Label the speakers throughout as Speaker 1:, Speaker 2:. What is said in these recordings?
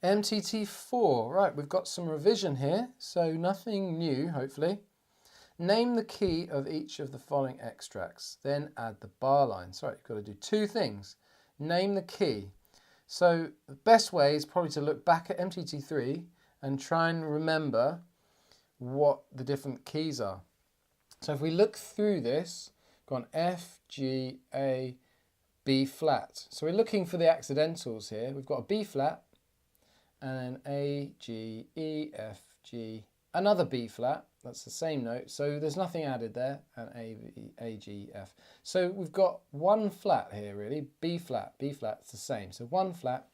Speaker 1: MTT4, right, we've got some revision here, so nothing new, hopefully. Name the key of each of the following extracts, then add the bar lines. Right, you've got to do two things. Name the key. So the best way is probably to look back at MTT3 and try and remember what the different keys are. So if we look through this, we've got F, G, A, B flat. So we're looking for the accidentals here. We've got a B flat, and then A, G, E, F, G, another B flat. That's the same note. So there's nothing added there, and A, G, F. So we've got one flat here, really. B flat, it's the same. So one flat.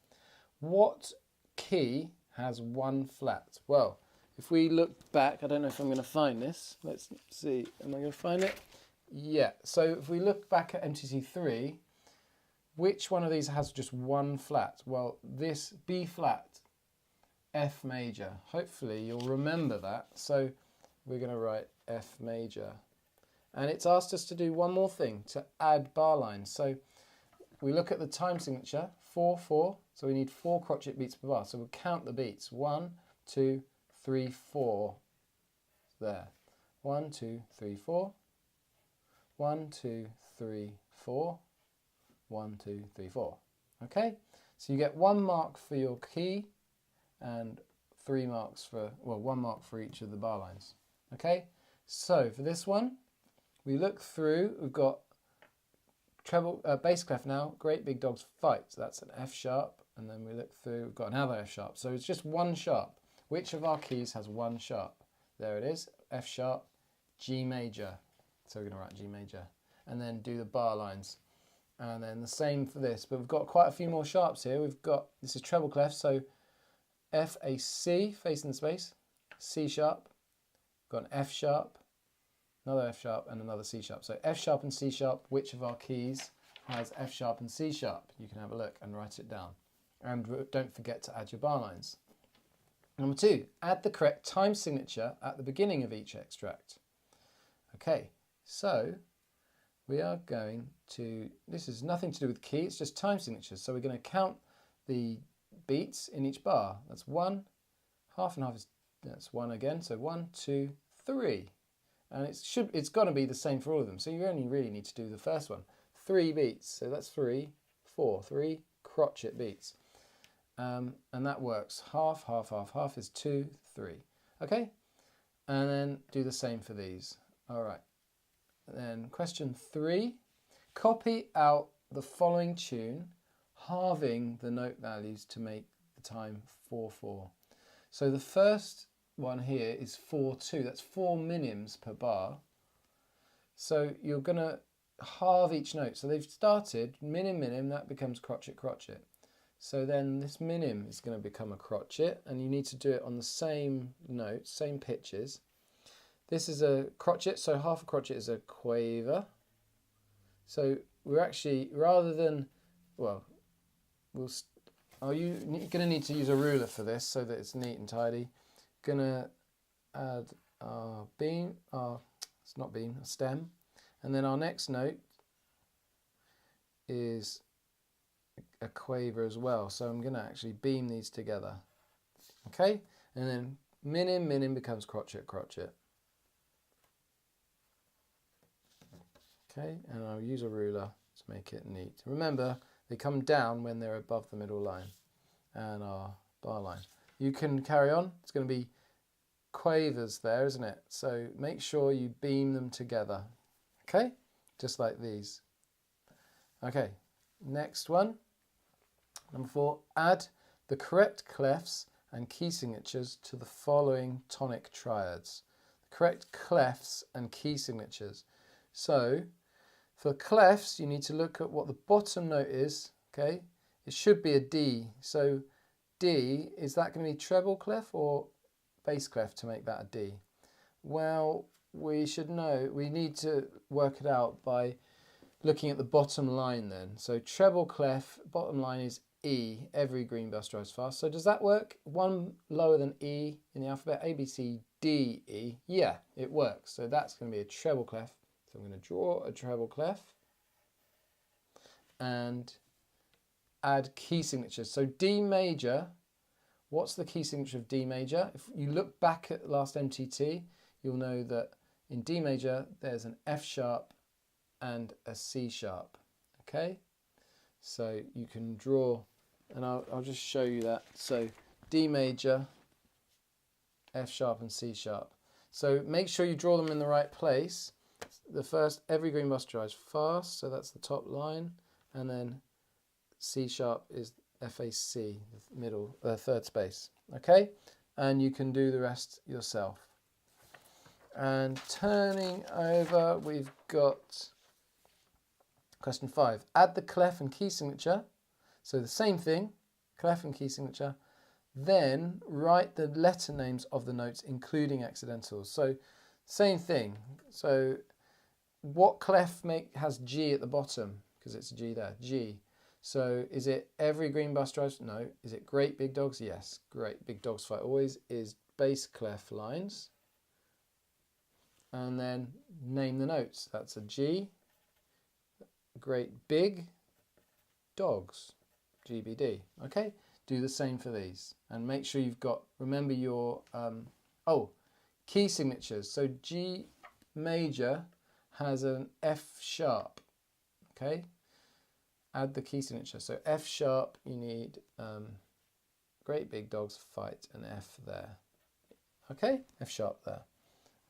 Speaker 1: What key has one flat? Well, if we look back, I don't know if I'm going to find this. Let's see. Am I going to find it? Yeah. So if we look back at MTT3, which one of these has just one flat? Well, this B flat, F major. Hopefully you'll remember that. So we're going to write F major. And it's asked us to do one more thing, to add bar lines. So we look at the time signature, 4, 4. So we need 4 crotchet beats per bar. So we'll count the beats. 1, 2, 3, 4. There. 1, 2, 3, 4. 1, 2, 3, 4. 1, 2, 3, 4. Okay? So you get 1 mark for your key and 3 marks for, well, 1 mark for each of the bar lines. Okay? So for this one, we look through, we've got treble, bass clef now, Great Big Dogs Fight. So that's an F sharp, and then we look through, we've got another F sharp. So it's just 1 sharp. Which of our keys has 1 sharp? There it is, F sharp, G major. So we're going to write G major. And then do the bar lines. And then the same for this, but we've got quite a few more sharps here. We've got, this is treble clef, so F, A, C, facing the space, C sharp, got an F sharp, another F sharp, and another C sharp. So F sharp and C sharp, which of our keys has F sharp and C sharp? You can have a look and write it down. And don't forget to add your bar lines. Number 2, add the correct time signature at the beginning of each extract. Okay, so we are going to, this is nothing to do with key, it's just time signatures. So we're going to count the beats in each bar. That's 1, half and half is, that's 1 again. So 1, 2, 3. And it's got to be the same for all of them. So you only really need to do the first one. 3 beats. So that's 3, 4, 3 crotchet beats. And that works. Half, half, half, half is 2, 3. Okay? And then do the same for these. All right. Then question 3, copy out the following tune, halving the note values to make the time 4/4. So the first one here is 4/2. That's 4 minims per bar. So you're going to halve each note. So they've started minim, minim, that becomes crotchet, crotchet. So then this minim is going to become a crotchet, and you need to do it on the same notes, same pitches. This is a crotchet, so half a crotchet is a quaver. So we're actually, rather than, well, you're going to need to use a ruler for this so that it's neat and tidy. Going to add our beam, it's not beam, a stem. And then our next note is a quaver as well. So I'm going to actually beam these together. Okay? And then minim, minim becomes crotchet, crotchet. Okay, and I'll use a ruler to make it neat. Remember, they come down when they're above the middle line and our bar line. You can carry on. It's going to be quavers there, isn't it? So make sure you beam them together. Okay, just like these. Okay, next one. Number 4, add the correct clefs and key signatures to the following tonic triads. The correct clefs and key signatures. So for clefs, you need to look at what the bottom note is. Okay, it should be a D. So D, is that going to be treble clef or bass clef to make that a D? Well, we should know. We need to work it out by looking at the bottom line then. So treble clef, bottom line is E. Every green bus drives fast. So does that work? One lower than E in the alphabet, A, B, C, D, E. Yeah, it works. So that's going to be a treble clef. So I'm going to draw a treble clef and add key signatures. So D major What's the key signature of D major? If you look back at last MTT, you'll know that in D major, there's an F sharp and a C sharp, okay? So you can draw, and I'll just show you that. So D major, F sharp and C sharp. So make sure you draw them in the right place. The first, every green bus drives fast, so that's the top line, and then C sharp is FAC, the middle, third space, okay? And you can do the rest yourself. And turning over, we've got question 5. Add the clef and key signature. So the same thing, clef and key signature. Then write the letter names of the notes, including accidentals. So same thing. So what clef has G at the bottom? Because it's a G there, G. So is it every green bus drives? No. Is it great big dogs? Yes. Great big dogs fight always is bass clef lines. And then name the notes. That's a G. Great big dogs, GBD. Okay, do the same for these. And make sure you've got, remember your, key signatures. So G major has an F sharp, okay? Add the key signature. So F sharp, you need great big dogs fight an F there. Okay, F sharp there.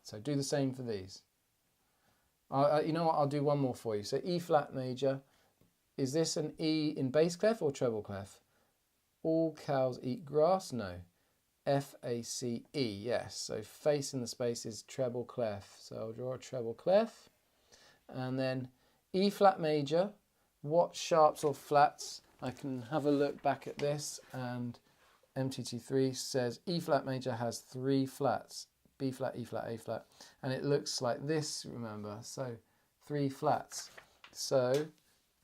Speaker 1: So do the same for these. You know what, I'll do one more for you. So E flat major, is this an E in bass clef or treble clef? All cows eat grass? No. F-A-C-E, yes. So face in the space is treble clef. So I'll draw a treble clef. And then E flat major, what sharps or flats? I can have a look back at this, and MTT3 says E flat major has 3 flats. B flat, E flat, A flat, and it looks like this, remember, so 3 flats. So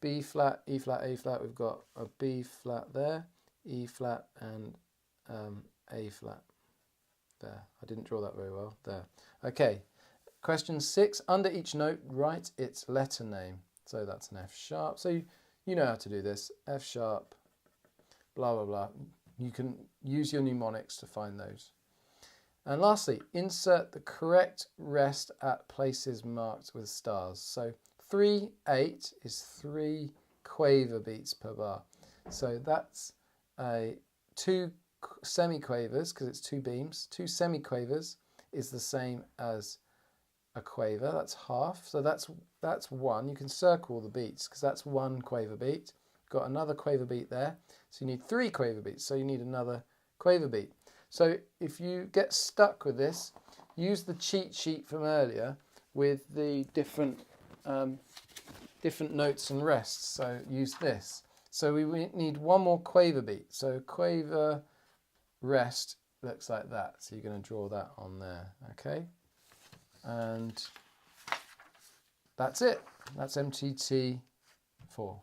Speaker 1: B flat, E flat, A flat, we've got a B flat there, E flat and A flat there. I didn't draw that very well, there. Okay, question 6, under each note write its letter name. So that's an F sharp, so you know how to do this, F sharp, blah, blah, blah. You can use your mnemonics to find those. And lastly, insert the correct rest at places marked with stars. So 3/8 is 3 quaver beats per bar. So that's 2 semiquavers, because it's 2 beams. 2 semiquavers is the same as a quaver, that's half. So that's 1. You can circle the beats, because that's 1 quaver beat. Got another quaver beat there. So you need 3 quaver beats, so you need another quaver beat. So if you get stuck with this, use the cheat sheet from earlier with the different notes and rests. So use this. So we need 1 more quaver beat. So quaver rest looks like that. So you're going to draw that on there, okay? And that's it. That's MTT4.